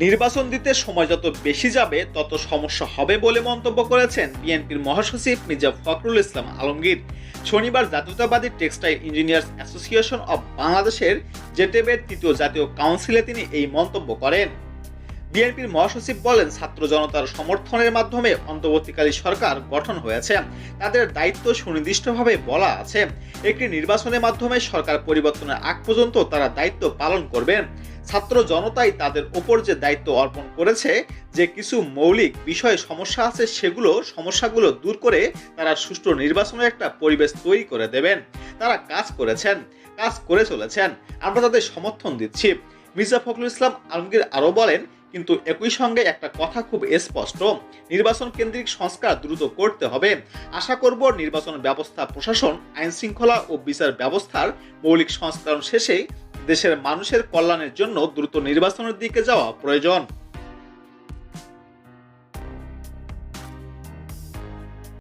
নির্বাচন দিতে সময় যত বেশি যাবে তত সমস্যা হবে বলে মন্তব্য করেছেন বিএনপির মহাসচিব মির্জা ফখরুল ইসলাম আলমগীর। শনিবার জাতীয়তাবাদী টেক্সটাইল ইঞ্জিনিয়ার্স অ্যাসোসিয়েশন অব বাংলাদেশের জেটেবের তৃতীয় জাতীয় কাউন্সিলে তিনি এই মন্তব্য করেন। বিএনপির মহাসচিব বলেন, ছাত্র জনতার সমর্থনের মাধ্যমে অন্তর্বর্তীকালীন সরকার গঠন হয়েছে। তাদের দায়িত্ব সুনির্দিষ্টভাবে বলা আছে। একটি নির্বাচনের মাধ্যমে সরকার পরিবর্তনের আগ পর্যন্ত তারা দায়িত্ব পালন করবেন। ছাত্র জনতাই তাদের ওপর যে দায়িত্ব অর্পণ করেছে, যে কিছু মৌলিক বিষয়ে সমস্যা আছে সমস্যাগুলো দূর করে তারা সুষ্ঠু নির্বাচনের একটা পরিবেশ তৈরি করে দেবেন। তারা কাজ করে চলেছেন। আমরা তাদের সমর্থন দিচ্ছি। মির্জা ফখরুল ইসলাম আলমগীর আরও বলেন, কিন্তু একই সঙ্গে একটা কথা খুব স্পষ্ট, নির্বাচন কেন্দ্রিক সংস্কার দ্রুত করতে হবে। আশা করব নির্বাচন ব্যবস্থা, প্রশাসন, আইন শৃঙ্খলা ও বিচার ব্যবস্থার মৌলিক সংস্কার শেষে দেশের মানুষের কল্যাণের জন্য দ্রুত নির্বাচনের দিকে যাওয়া প্রয়োজন।